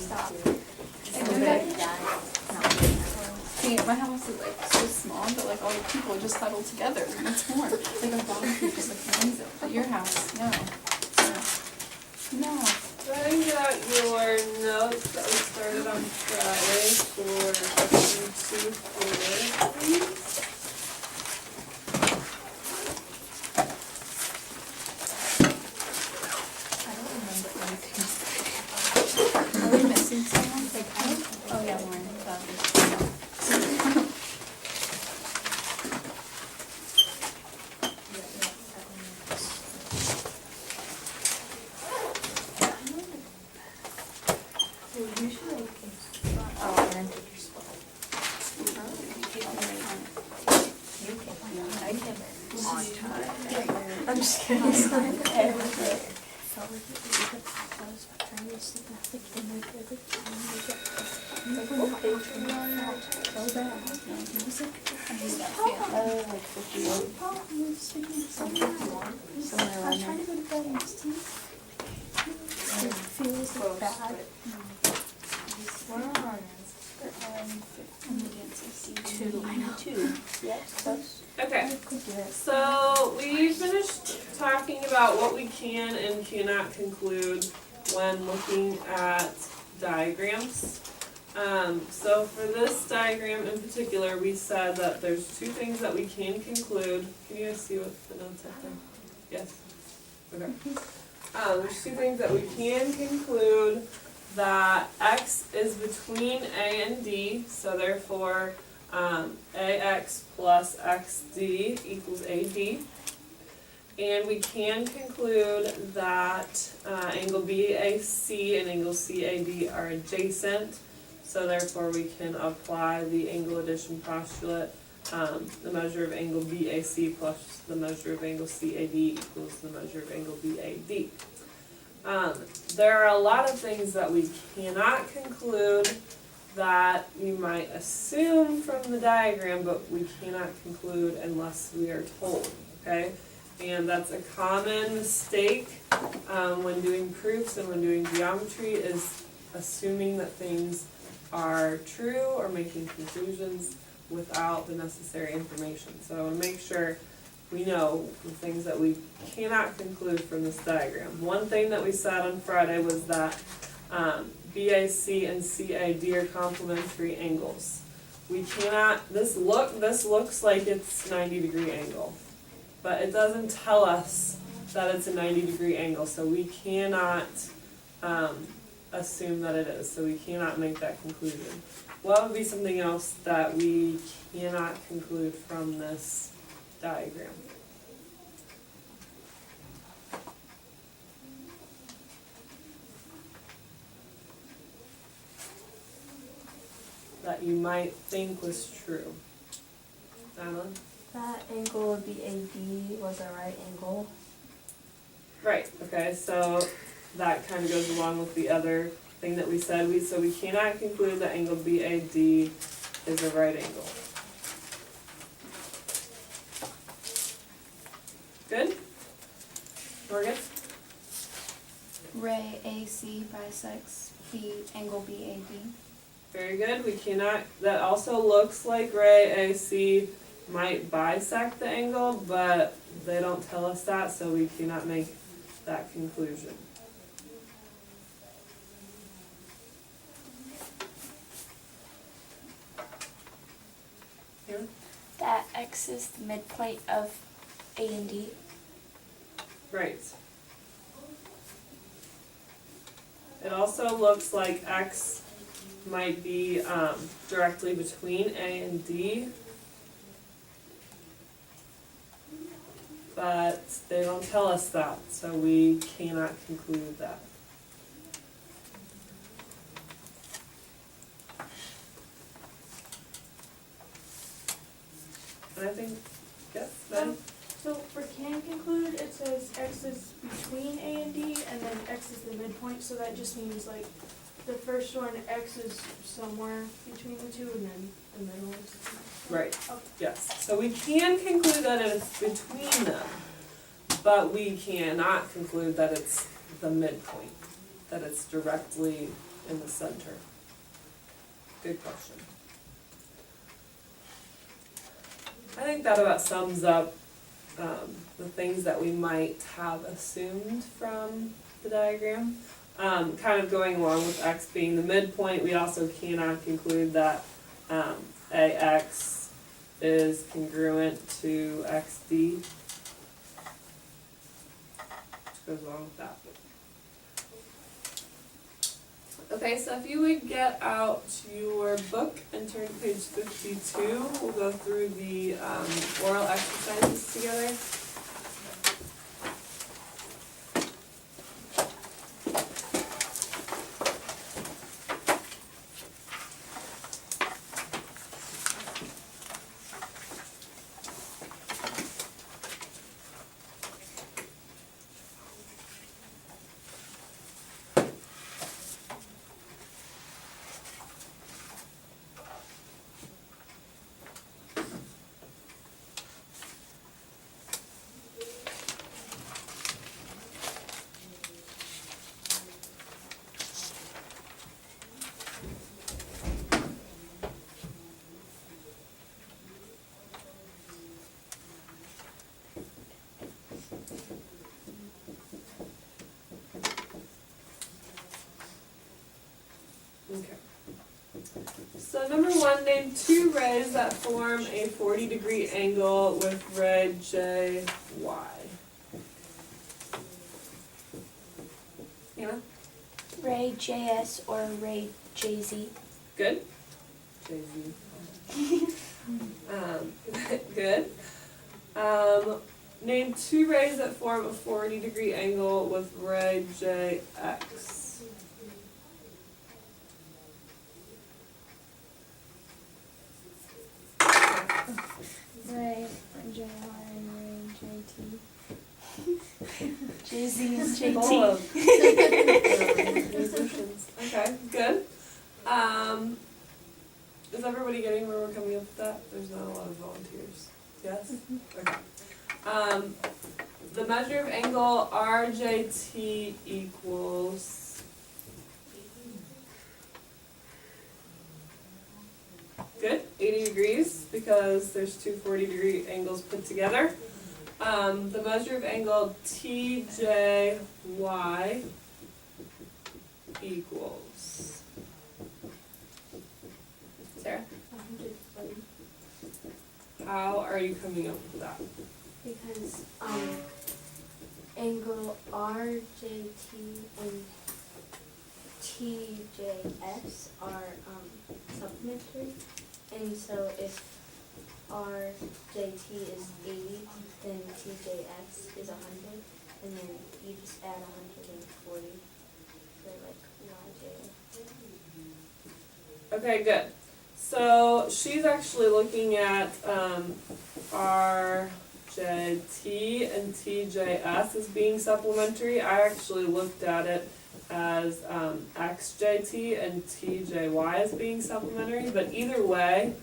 stop. See, my house is like so small, but like all the people are just huddled together. What's more? Like our barbecue just like runs it. But your house, no. No. Writing out your notes that we started on Friday for section 2-4, please. I don't remember anything. Are we missing someone? Like, oh yeah, Lauren. I'm just kidding. Okay, so we finished talking about what we can and cannot conclude when looking at diagrams. So for this diagram in particular, we said that there's two things that we can conclude. Can you guys see what the notes are there? Yes? Okay. There's two things that we can conclude, that x is between a and d, so therefore ax plus xd equals ad. And we can conclude that angle BAC and angle CAD are adjacent, so therefore we can apply the angle addition postulate. The measure of angle BAC plus the measure of angle CAD equals the measure of angle BAD. There are a lot of things that we cannot conclude that you might assume from the diagram, but we cannot conclude unless we are told, okay? And that's a common mistake when doing proofs and when doing geometry, is assuming that things are true or making conclusions without the necessary information. So make sure we know the things that we cannot conclude from this diagram. One thing that we said on Friday was that BAC and CAD are complementary angles. We cannot, this looks like it's 90-degree angle, but it doesn't tell us that it's a 90-degree angle, so we cannot assume that it is, so we cannot make that conclusion. What would be something else that we cannot conclude from this diagram? That you might think was true. Adeline? That angle would be AD was a right angle. Right, okay, so that kind of goes along with the other thing that we said. So we cannot conclude that angle BAD is a right angle. Good? Morgan? Ray AC bisects the angle BAD. Very good. We cannot, that also looks like ray AC might bisect the angle, but they don't tell us that, so we cannot make that conclusion. Here? That x is the midpoint of A and D. Right. It also looks like x might be directly between A and D, but they don't tell us that, so we cannot conclude that. And I think, yes, Ben? So for can conclude, it says x is between A and D, and then x is the midpoint, so that just means like the first one, x is somewhere between the two, and then the middle is. Right, Okay. yes. So we can conclude that it's between them, but we cannot conclude that it's the midpoint, that it's directly in the center? Good question. I think that about sums up the things that we might have assumed from the diagram. Kind of going along with x being the midpoint, we also cannot conclude that ax is congruent to xd, which goes along with that. Okay, so if you would get out your book and turn to page 52, we'll go through the oral exercises together. Okay. So number one, name two rays that form a 40-degree angle with ray J, Y. Hannah? Ray JS or Ray JZ. Good? JZ. Good. Name two rays that form a 40-degree angle with ray JX. Ray JY and Ray JT. JZ and Full JT. of musicians. Okay, good. Is everybody getting where we're coming up with that? There's not a lot of volunteers. Yes? Okay. The measure of angle RJT equals good, 80 degrees, because there's two 40-degree angles put together. The measure of angle TJY equals. Sarah? 120. How are you coming up with that? Because angle RJT and TJS are supplementary, and so if RJT is 80, then TJS is 100, and then you just add 140 for like YJ. Okay, good. So she's actually looking at RJT and TJS as being supplementary. I actually looked at it as XJT and TJY as being supplementary, but either way,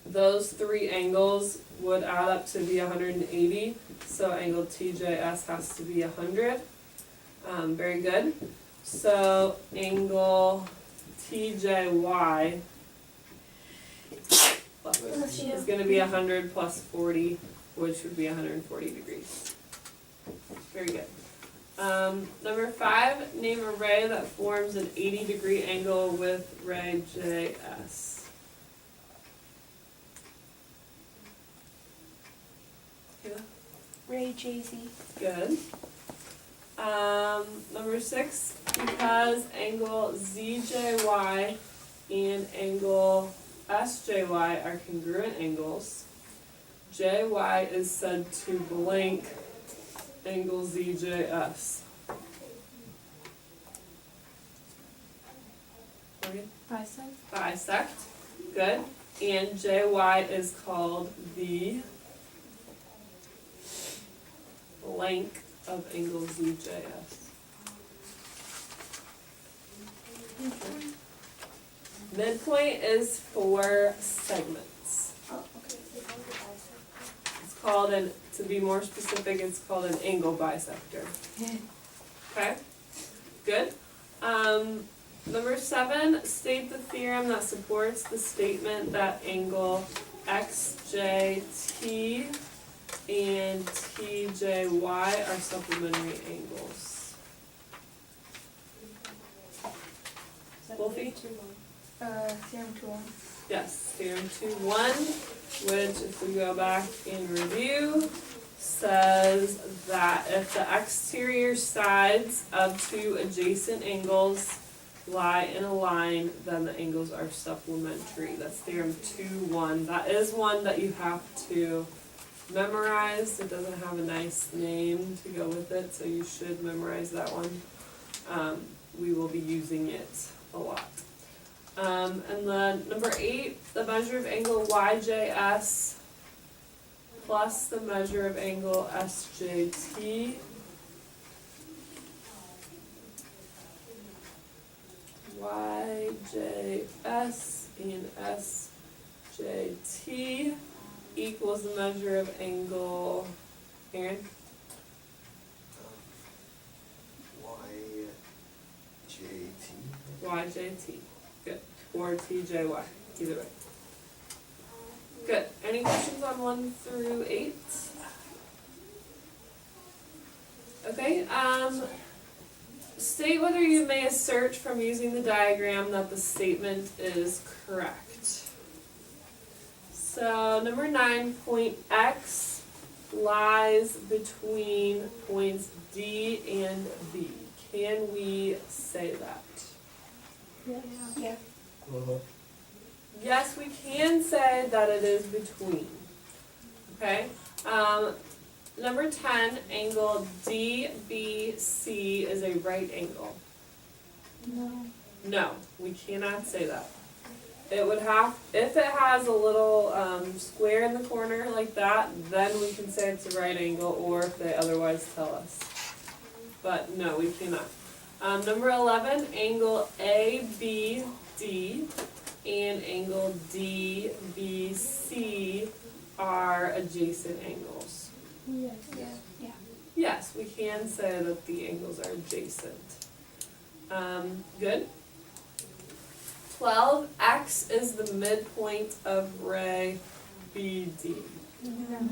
those three angles would add up to be 180, so angle TJS has to be 100. Very good. So angle TJY is going to be 100 plus 40, which would be 140 degrees. Very good. Number 5, name a ray that forms an 80-degree angle with ray JS. Ray JZ. Good. Number 6, because angle ZJY and angle SJY are congruent angles, JY is said to blank angle ZJS. Morgan? Bisect. Good. And JY is called the blank of angle ZJS. Midpoint is 4 segments. Oh, okay. It's called an, to be more specific, it's called an angle bisector. Okay? Good. Number 7, state the theorem that supports the statement that angle XJT and TJY are supplementary angles. Wolfie? Theorem 2-1. Yes, theorem 2-1, which if we go back and review, says that if the exterior sides of two adjacent angles lie in a line, then the angles are supplementary. That's theorem 2-1. That is one that you have to memorize. It doesn't have a nice name to go with it, so you should memorize that one. We will be using it a lot. And then number 8, the measure of angle YJS plus the measure of angle SJT. YJS and SJT equals the measure of angle, Aaron? YJT. Good. Or TJY. Either way. Good. Any questions on 1 through 8? Okay. State whether you may assert from using the diagram that the statement is correct. So number 9, point X lies between points D and B. Can we say that? Yeah. Yes, we can say that it is between. Okay? Number 10, angle DBC is a right angle. No. No, we cannot say that. It would have, if it has a little square in the corner like that, then we can say it's a right angle, or if they otherwise tell us. But no, we cannot. Number 11, angle ABD and angle DBC are adjacent angles. Yes. Yeah. Yes, we can say that the angles are adjacent. Good. 12, X is the midpoint of ray BD. No.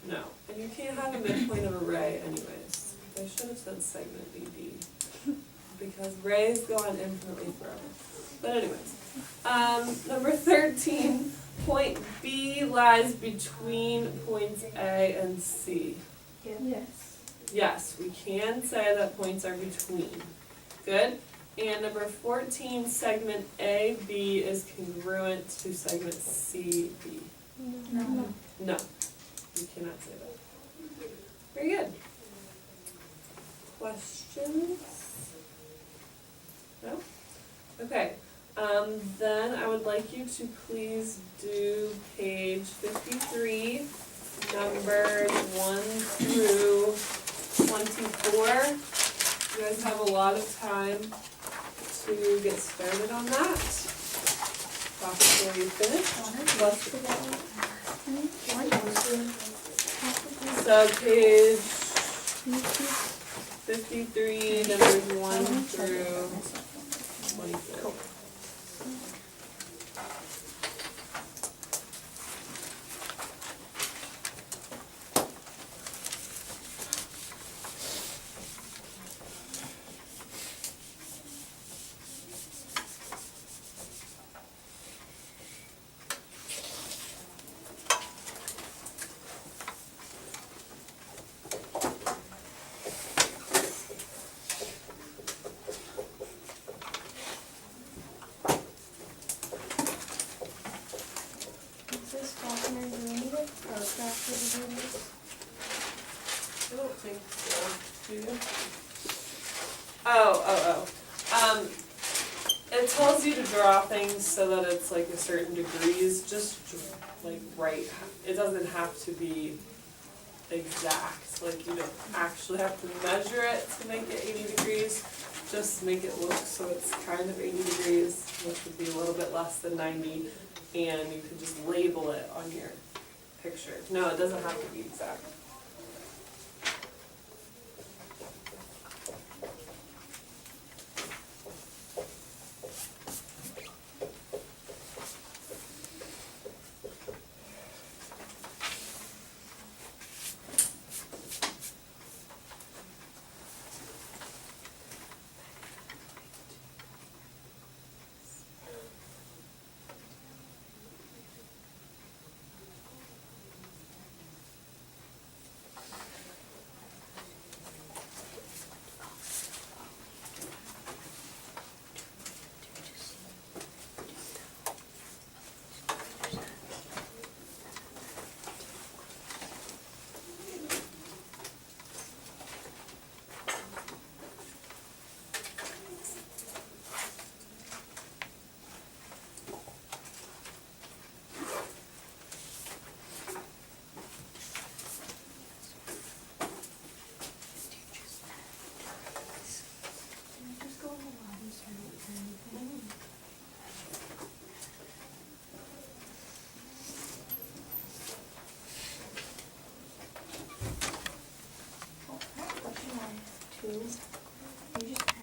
No, and you can't have a midpoint of a ray anyways. They should have said segment BD, because rays go on infinitely forever. But anyways, number 13, point B lies between points A and C. Yes. Yes, we can say that points are between. Good. And number 14, segment AB is congruent to segment CB. No. No, you cannot say that. Very good. Questions? No? Okay. Then I would like you to please do page 53, numbers 1 through 24. You guys have a lot of time to get started on that. Stop before you finish. So page 53, numbers 1 through 24. Is this Faulkner doing it or Crafter doing it? I don't think so. Do you? It tells you to draw things so that it's like a certain degrees, just like right. It doesn't have to be exact, like you don't actually have to measure it to make it 80 degrees. Just make it look so it's kind of 80 degrees, which would be a little bit less than 90, and you can just label it on your picture. No, it doesn't have to be exact. through.